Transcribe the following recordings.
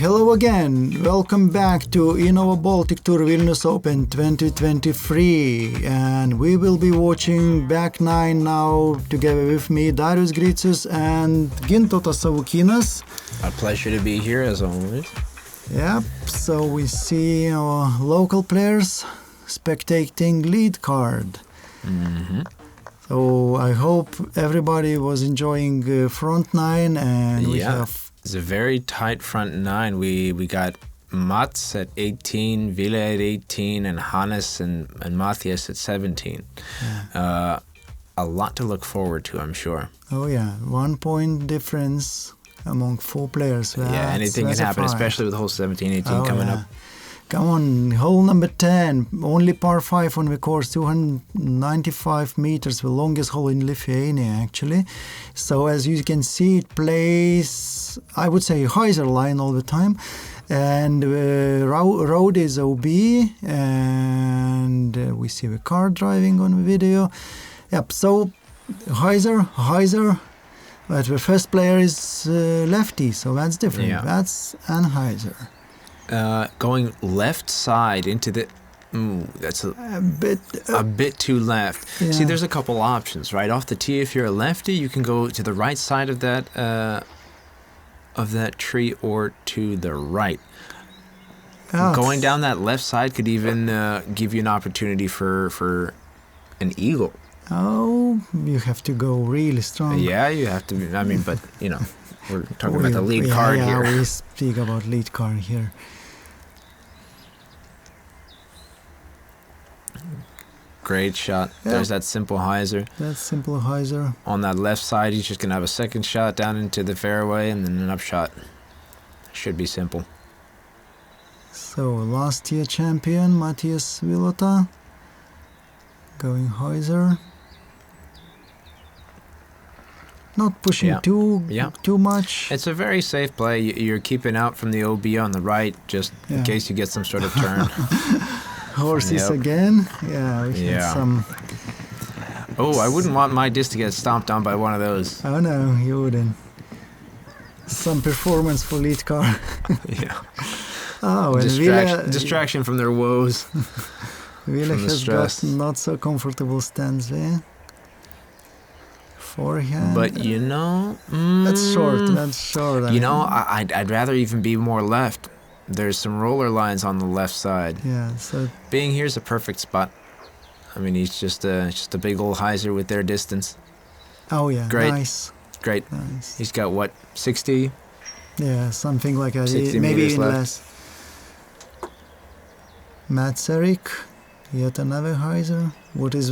Hello again. Welcome back to Innova Baltic Tour Vilnius Open 2023, and we will be watching back nine now together with me, Darius Gricius and Gintautas Savukynas. A pleasure to be here as always. Yep, so we see our local players spectating lead card. Mm-hmm. So I hope everybody was enjoying front nine, and we have... It's a very tight front nine. We got Mats at 18, Ville at 18, and Hannes and Mathias at 17. Yeah. A lot to look forward to, I'm sure. Oh yeah, 1 point difference among four players. Anything can happen, especially with hole 17, 18 coming up. Come on, hole number 10, only par 5 on the course, 295 meters, the longest hole in Lithuania actually. So as you can see, it plays, I would say, hyzer line all the time. And the road is OB, and we see the car driving on the video. Yep, so hyzer, but the first player is lefty, so that's different. Yeah. That's an hyzer. Going left side into the... that's a bit too left. Yeah. See, there's a couple options, right? Off the tee, if you're a lefty, you can go to the right side of that tree or to the right. Oh, going down that left side could even give you an opportunity for an eagle. Oh, you have to go really strong. Yeah, you have to. I mean, but, you know, we're talking about the lead card here. Yeah, we speak about lead card here. Great shot. Yeah. There's that simple hyzer. That's simple hyzer. On that left side, he's just going to have a second shot down into the fairway and then an upshot. Should be simple. So, last year champion, Mathias Villota. Going hyzer. Not pushing too much. It's a very safe play. You're keeping out from the OB on the right, just in case you get some sort of turn. Horses again. Yeah, we had some... Oh, I wouldn't want my disc to get stomped on by one of those. Oh no, you wouldn't. Some performance for lead car. Yeah. Oh, and distraction from their woes. Ville has got not so comfortable stands there. Forehand. But you know, that's short. You know, I'd rather even be more left. There's some roller lines on the left side. Yeah. So being here's a perfect spot. I mean, he's just a big old hyzer with their distance. Oh yeah. Great. Nice. Great. Nice. He's got what, 60? Yeah, something like that. 60 maybe even less. Mats-Eerik, yet another hyzer. What's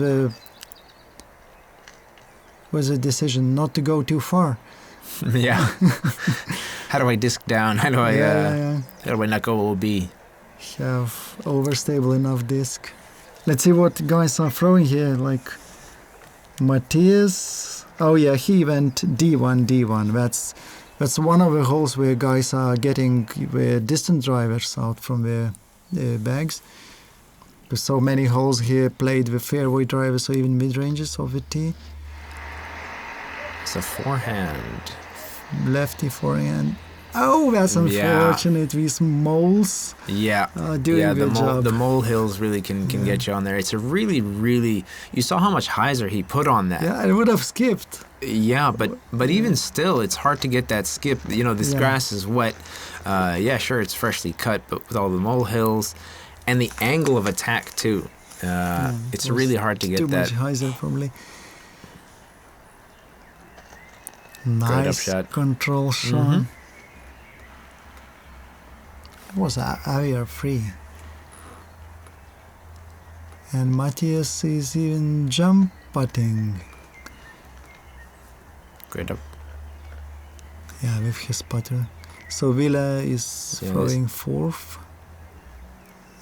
the decision? Not to go too far. Yeah. How do I disc down? How do I how do I not go OB? Have overstable enough disc. Let's see what guys are throwing here. Like Mathias. Oh yeah, he went D1. That's one of the holes where guys are getting the distant drivers out from the bags. There's so many holes here played with fairway drivers or even mid ranges of the tee. It's a forehand. Lefty forehand. Oh, that's unfortunate. These moles. Yeah. Doing a good job. The mole hills really can get you on there. It's a really. You saw how much hyzer he put on that. Yeah, I would have skipped. Yeah, but even still, it's hard to get that skip. You know, this grass is wet. Sure, it's freshly cut, but with all the mole hills and the angle of attack too, it's really hard to get that. Too much hyzer probably. Nice control shot. It was area free. And Mathias is even jump putting. Great up. Yeah, with his putter. So Ville is throwing fourth.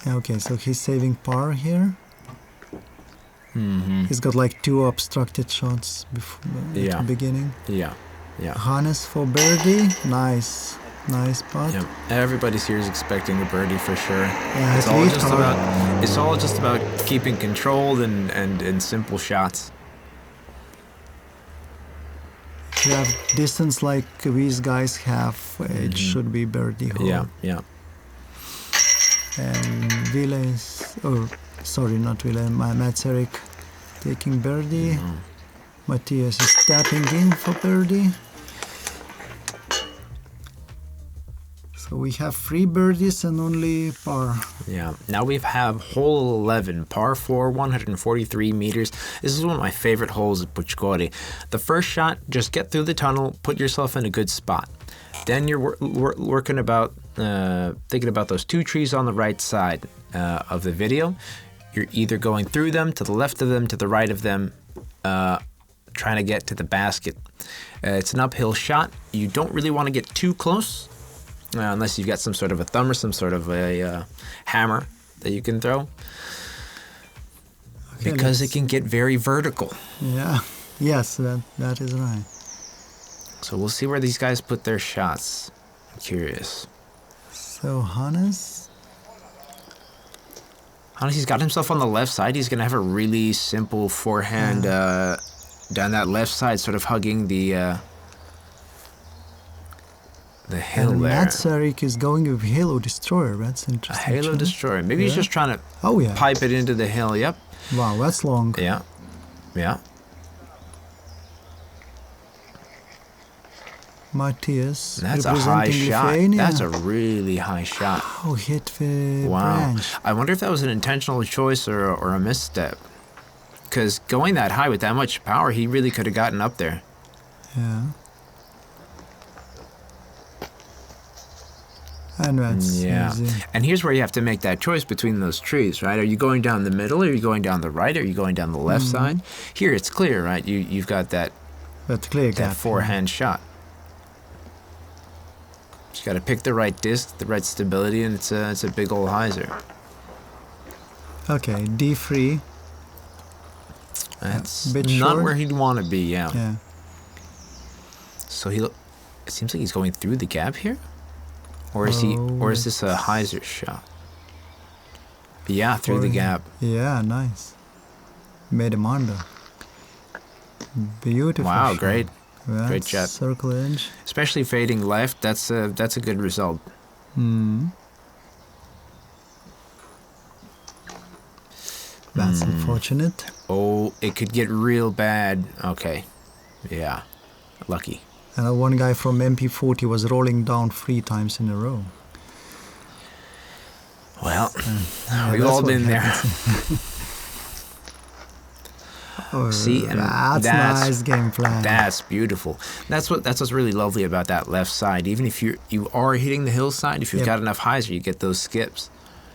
Yeah, okay, so he's saving par here. He's got like 2 obstructed shots before at the beginning. Yeah. Hannes for birdie. Nice putt. Yeah. Everybody's here is expecting a birdie for sure. Yeah, it's all just about keeping control and simple shots. you have distance like these guys have, it should be birdie hole. Yeah, yeah. And Ville is, not Ville, Mats-Eerik taking birdie. Mathias is tapping in for birdie. So we have 3 birdies and only par. Yeah. Now we have hole 11, par 4, 143 meters. This is one of my favorite holes at Puchkori. The first shot, just get through the tunnel, put yourself in a good spot. Then you're working about, thinking about those 2 trees on the right side of the video. You're either going through them, to the left of them, to the right of them, trying to get to the basket. It's an uphill shot. You don't really want to get too close. Unless you've got some sort of a thumb or some sort of a hammer that you can throw. Okay, because it can get very vertical. Yeah, yes, that is right. So we'll see where these guys put their shots. I'm curious. So Hannes, he's got himself on the left side. He's going to have a really simple forehand down that left side, sort of hugging the hill and there. Mats-Eerik is going with Halo Destroyer. That's interesting. A Halo Destroyer. Maybe he's just trying to pipe it into the hill. Yep. Wow, that's long. Yeah. Yeah. Mathias. That's a high shot. Lithuania. That's a really high shot. Oh, hit the branch. I wonder if that was an intentional choice or a misstep. Because going that high with that much power, he really could have gotten up there. Yeah. And that's easy. And here's where you have to make that choice between those trees, right? Are you going down the middle? Are you going down the right? Are you going down the left side? Here, it's clear, right? You've got that forehand shot. Just got to pick the right disc, the right stability, and it's a big old hyzer. Okay, D3. That's not where he'd want to be, Yeah. So it seems like he's going through the gap here? Or is this a hyzer shot? Yeah, through the gap. Yeah, nice. Made him under. Beautiful. Wow, shot. great. That's great shot. Circle edge. Especially fading left, that's a good result. That's unfortunate. Oh, it could get real bad. Okay. Yeah. Lucky. And one guy from MP40 was rolling down 3 times in a row. Well, we've all been there. See, and that's nice game plan. That's beautiful. That's what's really lovely about that left side. Even if you are hitting the hillside, if you've got enough hyzer, you get those skips.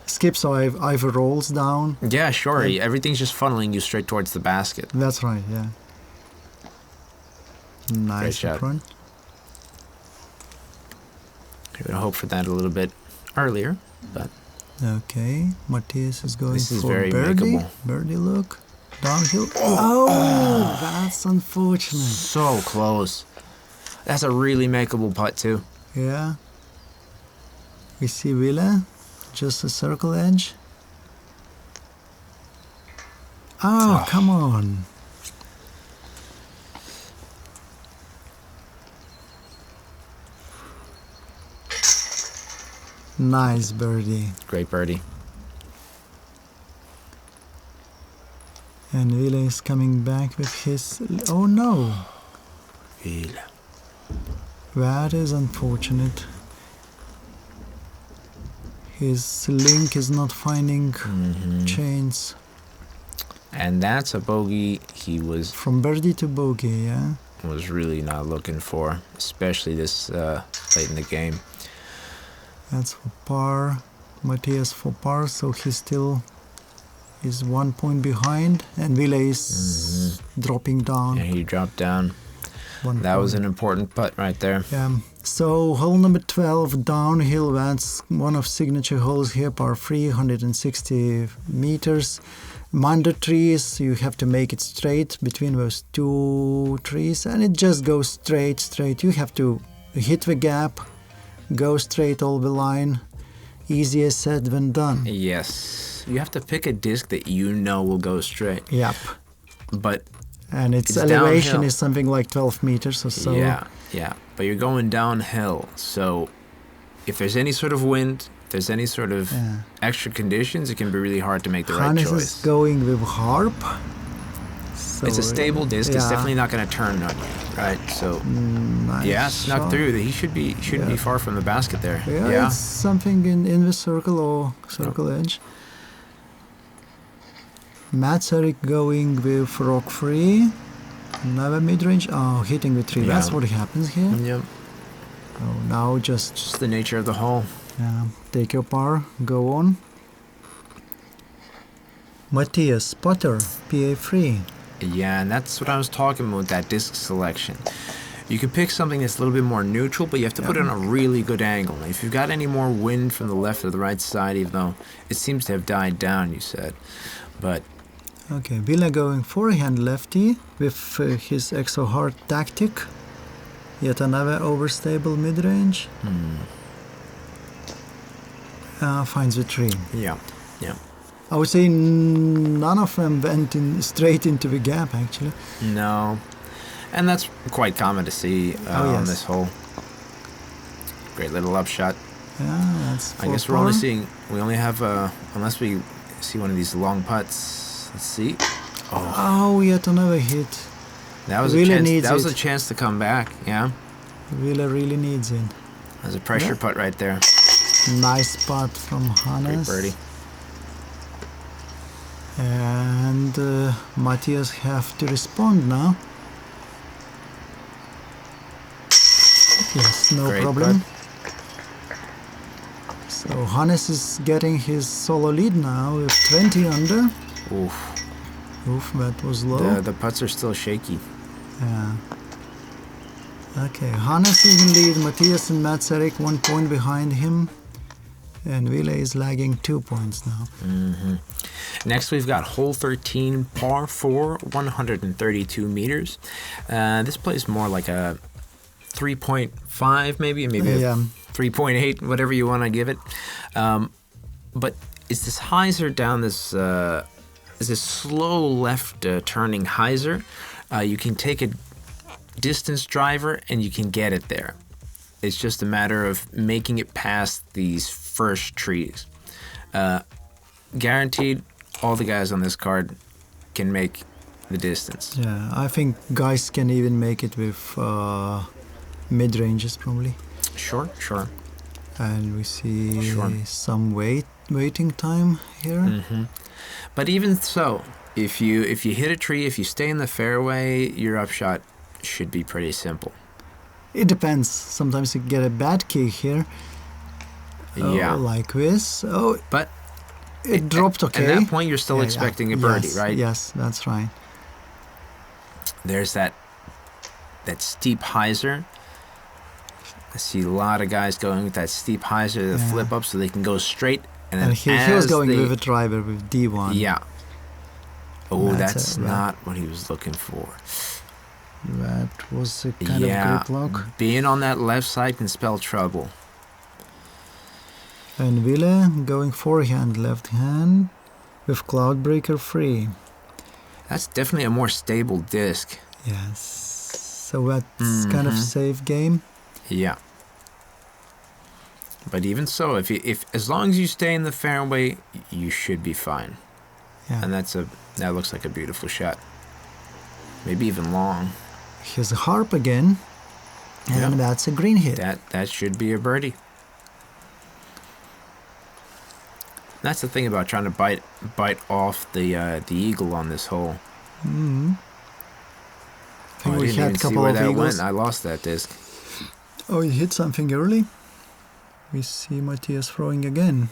Skips either rolls down. Yeah, sure. Everything's just funneling you straight towards the basket. That's right. Yeah. Nice shot. front. I'm gonna hope for that a little bit earlier, but okay. Mathias is going this is for very birdie. makeable. Birdie look. Downhill. Oh, that's unfortunate. So close. That's a really makeable putt too. Yeah. We see Ville, just a circle edge. Oh, come on. Nice birdie. Great birdie. And Ville is coming back with his... Oh no! Ville. That is unfortunate. His link is not finding chains. And that's a bogey he was... From birdie to bogey, yeah? Was really not looking for, especially this late in the game. That's for par. Mathias for par, so he still is 1 point behind. And Ville is dropping down. Yeah, he dropped down. That was an important putt right there. Yeah. So hole number 12, downhill. That's one of signature holes here, par 3, 160 meters. Under trees, you have to make it straight between those 2 trees, and it just goes straight. You have to hit the gap, go straight all the line. Easier said than done. Yes. You have to pick a disc that you know will go straight. Yep. But And its It's elevation downhill. is something like 12 meters or so. Yeah. But you're going downhill. So if there's any sort of wind, if there's any sort of extra conditions, it can be really hard to make the right Hannes choice. is going with harp. So It's a stable disc. It's definitely not going to turn on you, right? So, snuck shot. through. He shouldn't be far from the basket there. Yeah, it's something in the circle or circle edge. Mats-Eerik going with rock free. Another mid-range. Oh, hitting the tree. Yeah. That's what happens here. Yep. Oh, now Just the nature of the hole. take your par. Go on. Mathias, putter, PA3. Yeah, and that's what I was talking about with that disc selection. You can pick something that's a little bit more neutral, but you have to put it on a really good angle. If you've got any more wind from the left or the right side, even though it seems to have died down, you said. But Okay, Ville going forehand lefty with his exo hard tactic. Yet another overstable mid-range. Finds the tree. Yeah. I would say none of them went straight into the gap, actually. No. And that's quite common to see on this hole. Great little upshot. Yeah, that's I guess we're only seeing, we only have, unless we see one of these long putts. Let's see. Oh, yet another hit. That was Ville a chance. needs That was it. a chance to come back. Yeah. Ville really needs it. There's a pressure putt right there. Nice putt from Hannes. Great birdie. And Mathias have to respond now. Yes, no Great problem. putt. So Hannes is getting his solo lead now with 20 under. Oof. Oof, that was low. The putts are still shaky. Yeah. Okay, Hannes is in lead. Mathias and Mats-Eerik 1 point behind him. And Ville is lagging 2 points now. Next, we've got hole 13, par 4, 132 meters. This plays more like a 3.5 maybe a 3.8, whatever you want to give it. But it's this hyzer down this slow left turning hyzer. You can take a distance driver and you can get it there. It's just a matter of making it past these first trees. Guaranteed, all the guys on this card can make the distance. Yeah, I think guys can even make it with mid-ranges probably. Sure. And we see some waiting time here. But even so, if you hit a tree, if you stay in the fairway, your upshot should be pretty simple. It depends. Sometimes you get a bad kick here. Yeah. Like this. Oh, but it dropped okay. At that point, you're still expecting a birdie, right? Yes, that's right. There's that steep hyzer. I see a lot of guys going with that steep hyzer, the flip up, so they can go straight. And then he was going with a driver with D1. Yeah. Oh, that's not what he was looking for. That was a kind of grip lock. Being on that left side can spell trouble. And Ville going forehand, left hand with Cloudbreaker free. That's definitely a more stable disc. Yes. So that's kind of safe game. Yeah. But even so, if as long as you stay in the fairway, you should be fine. Yeah. And that looks like a beautiful shot. Maybe even long. Here's a harp again. And that's a green hit. That should be a birdie. That's the thing about trying to bite off the eagle on this hole. I think we didn't had even a couple see where of that eagles. went. I lost that disc. Oh, he hit something early. We see Mathias throwing again.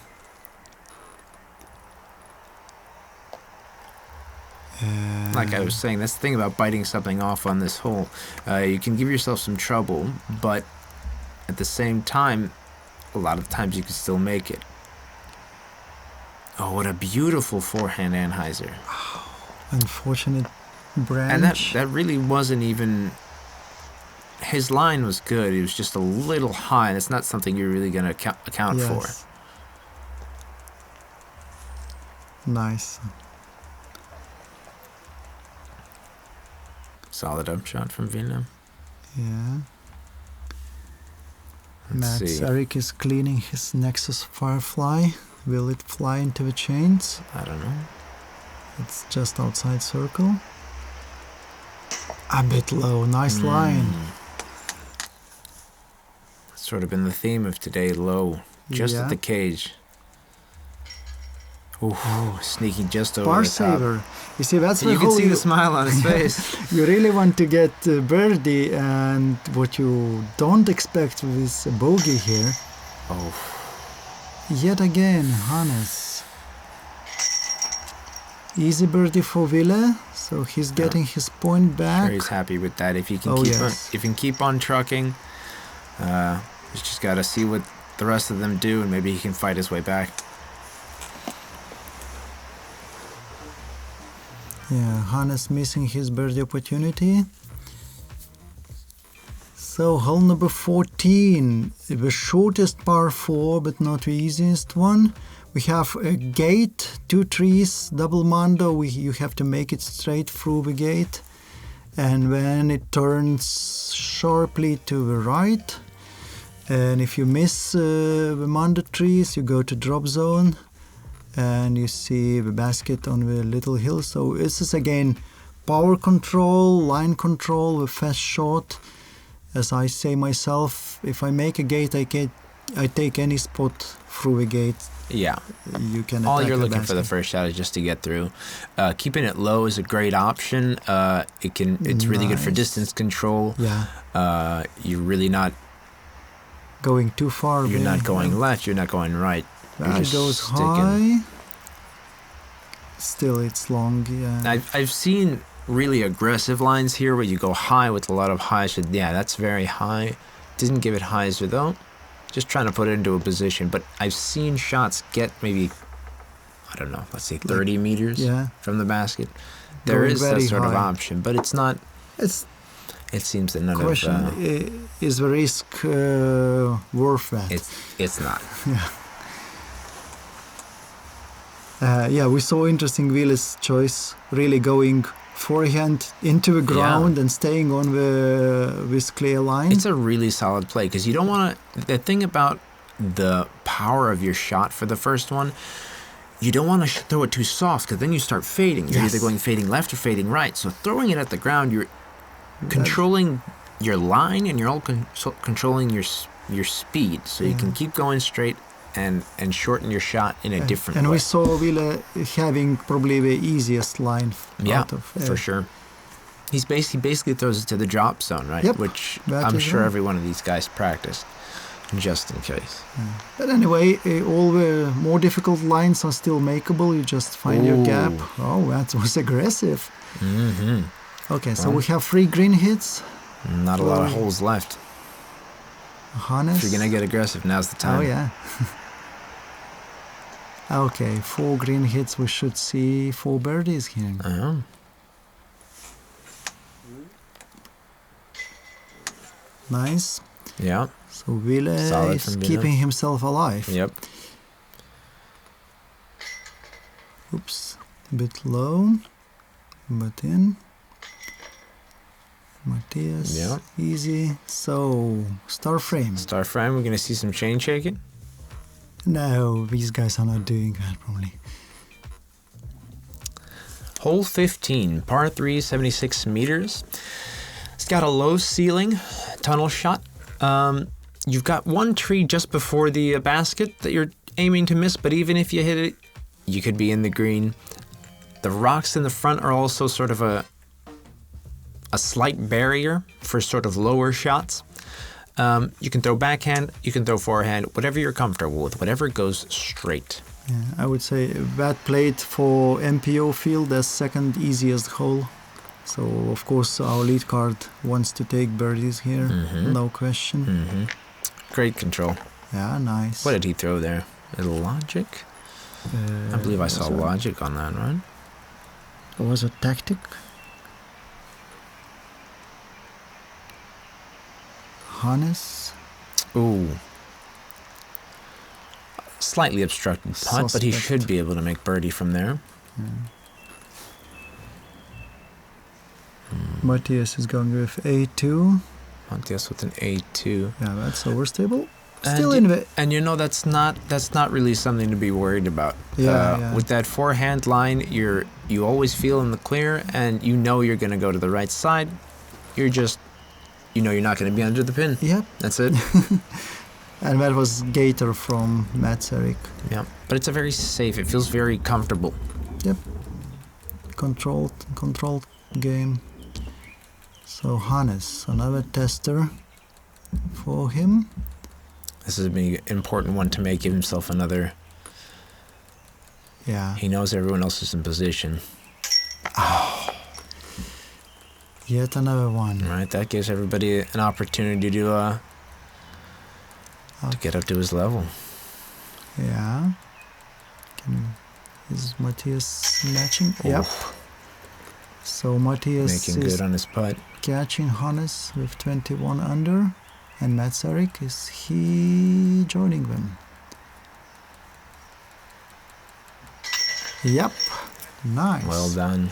Like I was saying, that's the thing about biting something off on this hole. You can give yourself some trouble, but at the same time, a lot of times you can still make it. Oh, what a beautiful forehand anhyzer. Unfortunate branch. And that really wasn't even... His line was good. It was just a little high. That's not something you're really going to account for. Nice. Solid upshot from Ville. Yeah. Mats-Eerik is cleaning his Nexus Firefly. Will it fly into the chains? I don't know. It's just outside circle. A bit low. Nice line. Sort of been the theme of today. Low. Just at the cage. Ooh, sneaking just over Par the top. saver. You see, that's You can see the smile on his face. You really want to get birdie, and what you don't expect with a bogey here. Oh. Yet again, Hannes. Easy birdie for Ville, so he's getting his point back. Sure, he's happy with that. If he can if he can keep on trucking, he's just got to see what the rest of them do, and maybe he can fight his way back. Yeah, Hannes missing his birdie opportunity. So hole number 14, the shortest par 4, but not the easiest one. We have a gate, 2 trees, double mondo. You have to make it straight through the gate, and then it turns sharply to the right. And if you miss the mondo trees, you go to drop zone, and you see the basket on the little hill. So this is again power control, line control, the fast shot. As I say myself, if I make a gate, I take any spot through the gate. Yeah. You can all attack you're the looking basket. for the first shot is just to get through. Keeping it low is a great option. It's really good for distance control. Yeah. You're really not going too far. You're not going left, you're not going right. That goes high. Still, it's long. Yeah. I've seen really aggressive lines here where you go high with a lot of high. So yeah, that's very high. Didn't give it hyzer though. Just trying to put it into a position. But I've seen shots get maybe, I don't know, let's say 30 meters from the basket. There is that sort of option, but it's not. It seems that none of. Is the risk worth that? It's not. Yeah, we saw interesting Ville's choice, really going forehand into the ground and staying on this clear line. It's a really solid play because you don't want to. The thing about the power of your shot for the first one, you don't want to throw it too soft because then you start fading. You're either going fading left or fading right. So throwing it at the ground, you're controlling your line and you're all controlling your speed, so you can keep going straight and shorten your shot in a different way. And we saw Ville having probably the easiest line out of... for sure. He basically throws it to the drop zone, right? Yep, which I'm sure every one of these guys practiced, just in case. But anyway, all the more difficult lines are still makeable. You just find your gap. Oh, that was aggressive. Okay, so we have 3 green hits. Not a lot of holes left. Hannes. If you're going to get aggressive, now's the time. Oh, yeah. Okay, 4 green hits. We should see 4 birdies here. Nice. Yeah. So Ville is keeping himself alive. Yep. Oops. A bit low. But in. Mathias, easy. So, star frame. Star frame, we're going to see some chain shaking? No, these guys are not doing that probably. Hole 15, par 3, 76 meters. It's got a low ceiling, tunnel shot. You've got 1 tree just before the basket that you're aiming to miss, but even if you hit it, you could be in the green. The rocks in the front are also sort of a slight barrier for sort of lower shots. You can throw backhand, you can throw forehand, whatever you're comfortable with, whatever goes straight. Yeah, I would say that played for MPO field as second easiest hole. So of course our lead card wants to take birdies here, no question. Great control. Yeah, nice. What did he throw there? A logic? I believe I saw logic on that, right? It was a tactic. Hannes. Ooh. Slightly obstructed putt, but he should be able to make birdie from there. Mathias is going with A2. Mathias with an A2. Yeah, that's overstable. Still in it. And you know that's not really something to be worried about. Yeah. With that forehand line, you always feel in the clear, and you know you're going to go to the right side. You're just, you're not going to be under the pin. Yep. That's it. And that was Gator from Mats-Eerik. Yeah, but it's a very safe. It feels very comfortable. Yep. Controlled game. So Hannes, another tester for him. This is an important one to make, give himself another. Yeah. He knows everyone else is in position. Oh. Yet another one. Right, that gives everybody an opportunity to get up to his level. Yeah. Is Mathias matching? Oof. Yep. So Mathias making is good on his putt. Catching Hannes with 21 under. And Mats-Eerik, is he joining them? Yep. Nice. Well done.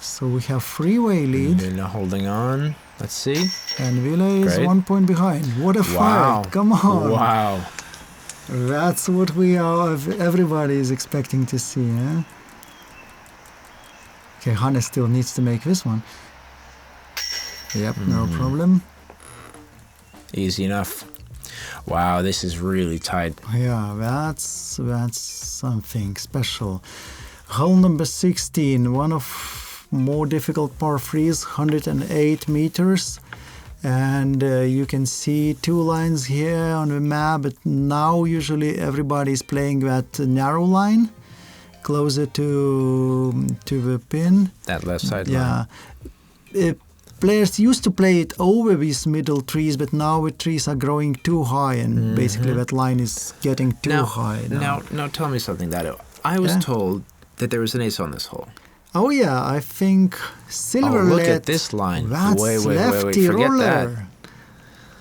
So we have freeway lead. Ville holding on. Let's see. And Ville is 1 point behind. What a fight. Come on. Wow. That's what everybody is expecting to see. Eh? Okay, Hannes still needs to make this one. Yep, no problem. Easy enough. Wow, this is really tight. Yeah, that's something special. Hole number 16, one of more difficult par 3s, 108 meters. And you can see two lines here on the map, but now usually everybody is playing that narrow line, closer to the pin. That left side line. Yeah. Players used to play it over these middle trees, but now the trees are growing too high, and basically that line is getting too high now. Now tell me something, Dado. I was told that there was an ace on this hole. Oh yeah, I think silver. Look at this line. That's wait, lefty forget roller. that.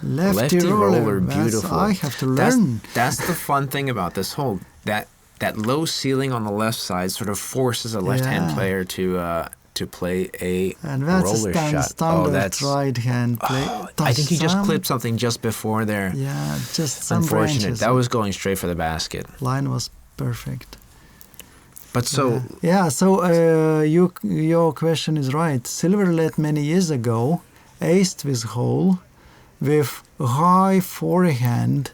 Lefty roller, beautiful. I have to learn. That's the fun thing about this hole. That low ceiling on the left side sort of forces a left-hand player to play a and that's roller a standard right-hand play. I think he just clipped something just before there. Yeah, just some unfortunate. branches. That was going straight for the basket. Line was perfect. But so your question is right. Silver led many years ago aced this hole with high forehand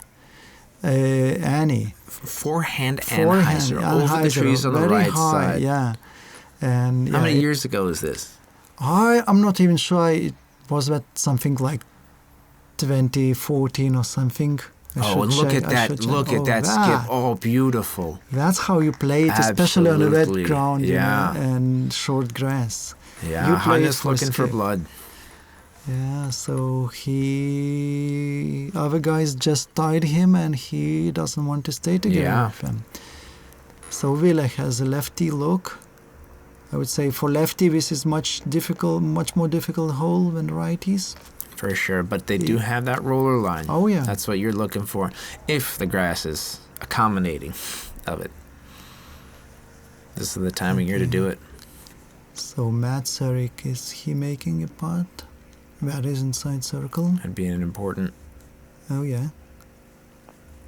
Annie. Forehand Anheuser over the trees on the right side. Yeah. And how many years ago is this? I'm not even sure. It was that something like 2014 or something. And look at that skip. Oh, beautiful. That's how you play it, especially on a wet ground and short grass. Yeah, Hannes looking for blood. Yeah, so other guys just tied him and he doesn't want to stay together with him. So Ville has a lefty look. I would say for lefty this is much more difficult hole than righties. For sure, but they do have that roller line. Oh yeah. That's what you're looking for, if the grass is accommodating of it. This is the time of year to do it. So Mats-Eerik, is he making a putt? That is inside circle. That'd be an important. Oh yeah.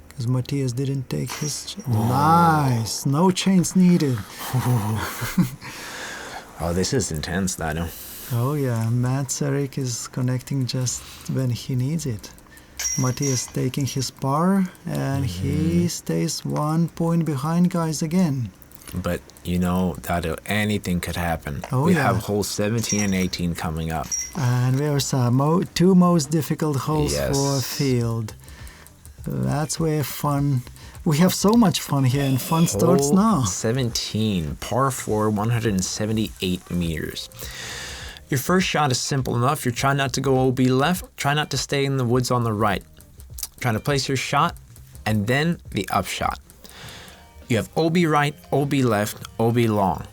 Because Mathias didn't take his. Nice, no chains needed. Oh, this is intense, Dado. Oh yeah, Mats-Eerik is connecting just when he needs it. Mathias taking his par, and he stays 1 point behind guys again. But Dado, anything could happen. We have holes 17 and 18 coming up. And there's two most difficult holes for a field. That's where fun. We have so much fun here, and fun starts now. 17, par 4, 178 meters. Your first shot is simple enough. You're trying not to go OB left. Try not to stay in the woods on the right. Trying to place your shot, and then the upshot. You have OB right, OB left, OB long.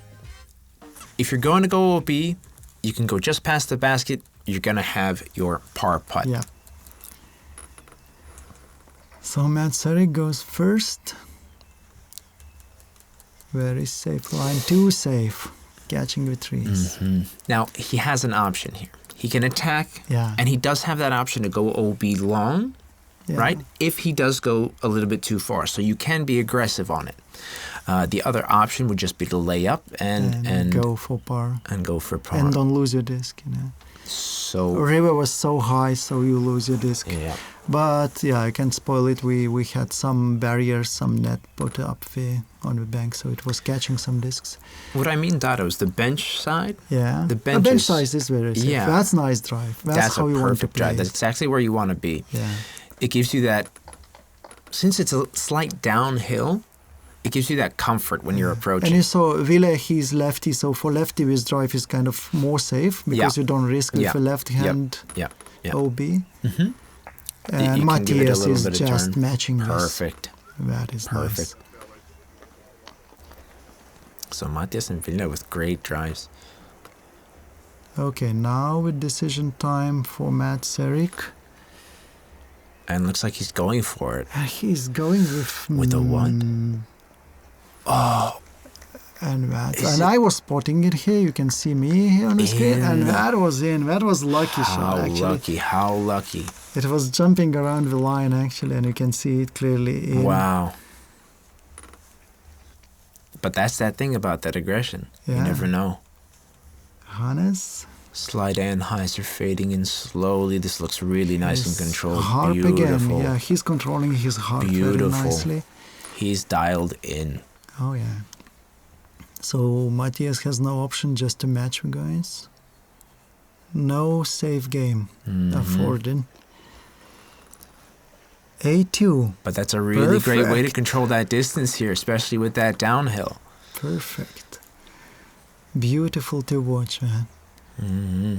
If you're going to go OB, you can go just past the basket. You're going to have your par putt. Yeah. So Mats-Eerik goes first. Very safe line, too safe. catching with trees. Mm-hmm. Now, he has an option here. He can attack, and he does have that option to go OB long, right? If he does go a little bit too far. So you can be aggressive on it. The other option would just be to lay up and go for par. And go for par. And don't lose your disc, So river was so high, so you lose your disc. Yeah. But I can spoil it. We had some barriers, some net put up on the bank, so it was catching some discs. What I mean, Dado, is the bench side. Yeah. The bench size is very safe. Yeah. That's nice drive. That's how you want to play. Drive. That's exactly where you want to be. Yeah. It gives you that, since it's a slight downhill, it gives you that comfort when you're approaching. And you saw Ville, he's lefty, so for lefty this drive is kind of more safe because you don't risk with a left hand OB. Mm-hmm. And Mathias is just turn. matching this. Perfect. That is perfect. Nice. So Mathias and Ville with great drives. Okay, now with decision time for Mats-Eerik. And looks like he's going for it. He's going with a what? Oh. And I was spotting it here. You can see me here on the screen. And that was in. That was lucky shot, actually. How lucky. It was jumping around the line, actually, and you can see it clearly in. Wow. But that's that thing about that aggression. You never know. Hannes. Slight anhyzer fading in slowly. This looks really nice and controlled. Harp Beautiful. again. Yeah, he's controlling his harp very nicely. He's dialed in. Oh, yeah. So Mathias has no option just to match you guys. No safe game afforded. A2. But that's a really great way to control that distance here, especially with that downhill. Perfect. Beautiful to watch, man. Mm-hmm.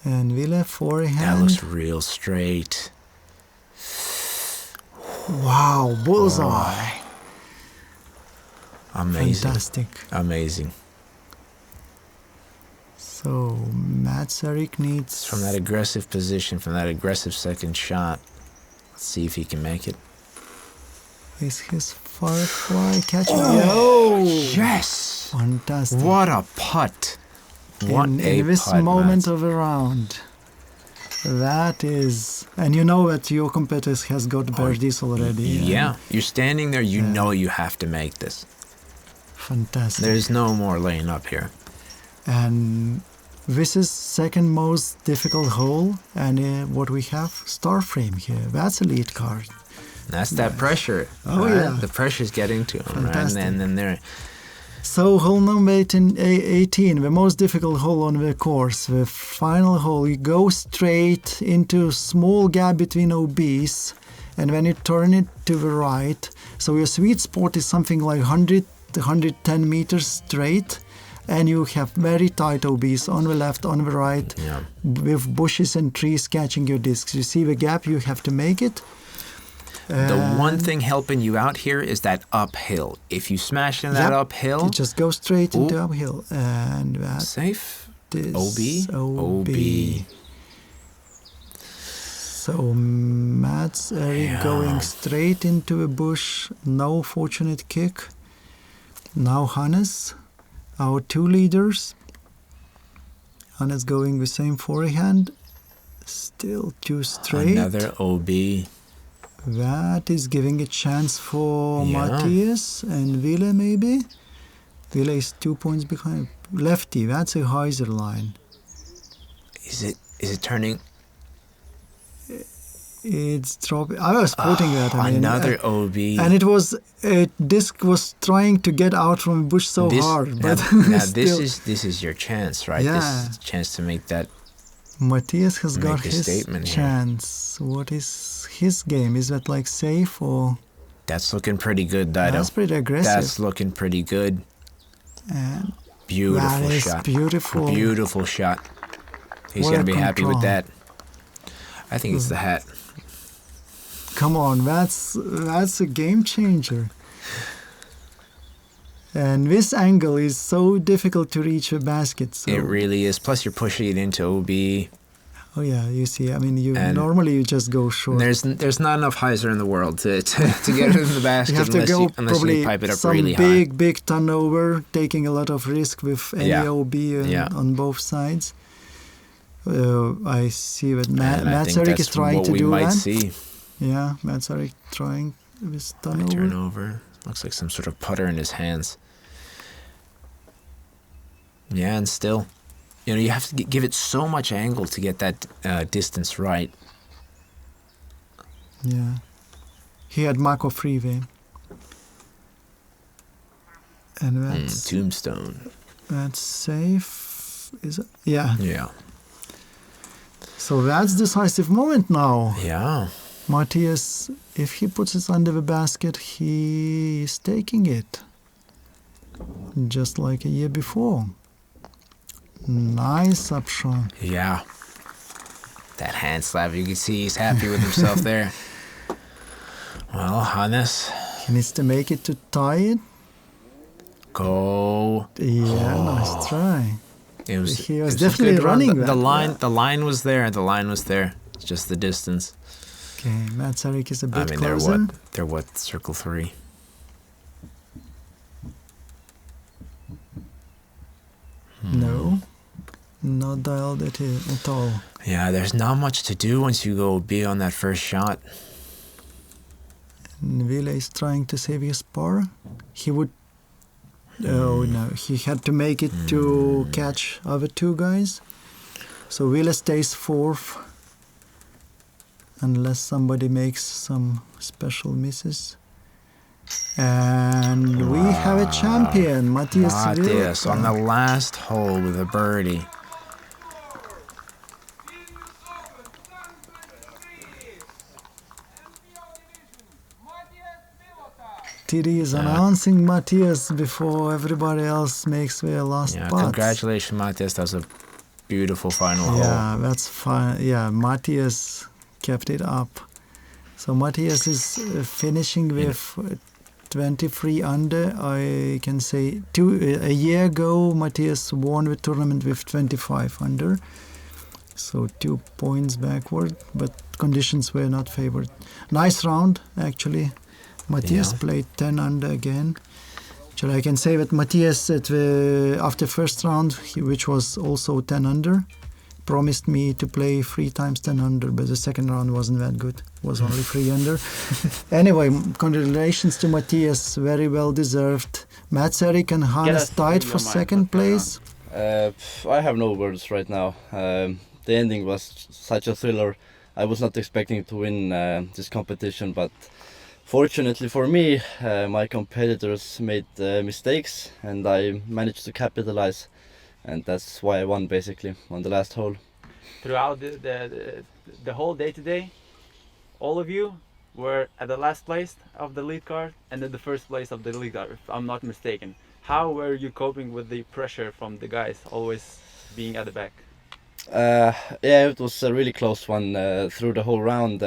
And Ville forehand. That looks real straight. Wow, bullseye. Amazing. Fantastic. Amazing. So Mats-Eerik needs... From that aggressive position, from that aggressive second shot. Let's see if he can make it. Is his firefly catching? Oh, yes! Fantastic. What a putt. What in a this putt, moment Mats. of a round. That is... And you know that your competitors has got birdies already. Yeah. You're standing there, you know you have to make this. Fantastic. There's no more laying up here. And this is second most difficult hole, and what we have, star frame here. That's a lead card. That's that pressure. Oh, right? yeah. The pressure's getting to him. Fantastic. Right? And then there. So hole number 18, the most difficult hole on the course. The final hole, you go straight into small gap between OBs, and when you turn it to the right, so your sweet spot is something like 100 to 110 meters straight, and you have very tight OBs on the left, on the right, with bushes and trees catching your discs. You see the gap, you have to make it. The one thing helping you out here is that uphill. If you smash in that uphill... You just go straight into uphill. And that's safe. OB. OB. So Mats-Eerik going straight into a bush. No fortunate kick. Now Hannes, our two leaders. Hannes going the same forehand. Still too straight. Another OB. That is giving a chance for Mathias and Ville, maybe. Ville is 2 points behind. Lefty, that's a hyzer line. Is it turning? It's dropping. I was quoting that. Another OB. And disc was trying to get out from the bush hard. But now this is your chance, right? Yeah. This is a chance to make that. Mathias has got his chance. Here. What is his game? Is that like safe or? That's looking pretty good, Dido. That's pretty aggressive. That's looking pretty good. And beautiful shot. Beautiful. Beautiful shot. He's going to be happy with that. I think it's the hat. Come on, that's a game changer. And this angle is so difficult to reach a basket. So. It really is. Plus, you're pushing it into OB. Oh yeah, you see. I mean, normally you just go short. There's not enough hyzer in the world to get it in the basket. You have to go unless probably you pipe it up some really big turnover, taking a lot of risk with any OB on both sides. I see that Mats-Eerik is trying to do that. What we might see. Yeah, Mats-Eerik trying with turnover. Turnover. Looks like some sort of putter in his hands. Yeah, and still, you have to give it so much angle to get that distance right. Yeah. He had Mako freeway. And that's... Tombstone. That's safe. Is it? Yeah. Yeah. So that's decisive moment now. Yeah. Mathias, if he puts it under the basket, he is taking it. Just like a year before. Nice upshot. Yeah. That hand slap, you can see he's happy with himself there. Well, Hannes. He needs to make it to tie it. Go. Yeah, nice try. He was definitely running that. The line was there. The line was there. It's just the distance. Okay, Mats-Eerik is a bit closer. They're what, circle 3? No, not dialed at all. Yeah, there's not much to do once you go B on that first shot. And Ville is trying to save his par. He would... Oh no, he had to make it to catch other two guys. So Ville stays 4th. Unless somebody makes some special misses. And we have a champion, Mathias Villota, on the last hole with a birdie. TD is announcing Mathias before everybody else makes their last putt. Congratulations, Mathias. That was a beautiful final hole. Yeah, that's fine. Yeah, Mathias kept it up. So Mathias is finishing with 23 under. I can say a year ago Mathias won the tournament with 25 under. So 2 points backward, but conditions were not favored. Nice round, actually. Mathias played 10 under again. Actually, I can say that Mathias, after first round, which was also 10 under, promised me to play 3 times 10 under, but the second round wasn't that good. It was only 3 under. Anyway, congratulations to Mathias, very well deserved. Mats-Eerik and Hannes tied for second place. I have no words right now. The ending was such a thriller. I was not expecting to win this competition, but fortunately for me, my competitors made mistakes and I managed to capitalize. And that's why I won, basically, on the last hole. Throughout the whole day today, all of you were at the last place of the lead card and at the first place of the lead card, if I'm not mistaken. How were you coping with the pressure from the guys always being at the back? Yeah, it was a really close one through the whole round.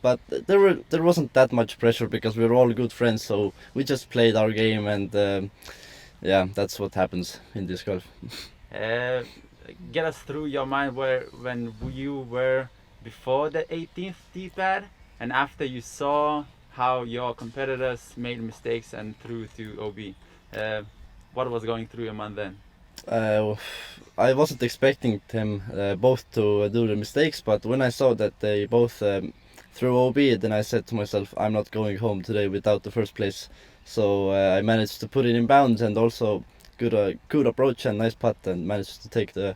But there wasn't that much pressure because we were all good friends, so we just played our game and yeah, that's what happens in disc golf. Get us through your mind when you were before the 18th tee pad and after you saw how your competitors made mistakes and threw to OB. What was going through your mind then? I wasn't expecting them both to do the mistakes, but when I saw that they both threw OB, then I said to myself, I'm not going home today without the first place. So I managed to put it in bounds and also good approach and nice putt and managed to take the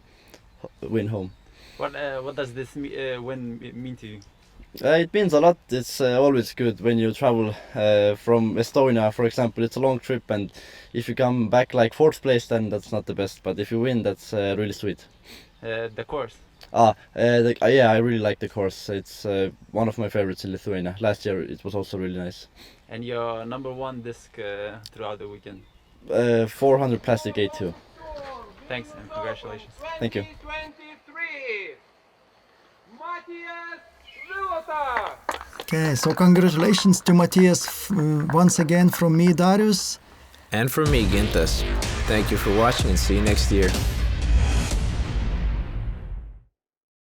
win home. What does this win mean to you? It means a lot. It's always good when you travel from Estonia, for example. It's a long trip, and if you come back like 4th place, then that's not the best. But if you win, that's really sweet. The course? Yeah, I really like the course. It's one of my favorites in Lithuania. Last year it was also really nice. And your number 1 disc throughout the weekend? 400 plastic A2. Thanks and congratulations. Thank you. 2023, Mathias Villota. Okay, so congratulations to Mathias once again from me, Darius. And from me, Gintautas. Thank you for watching and see you next year.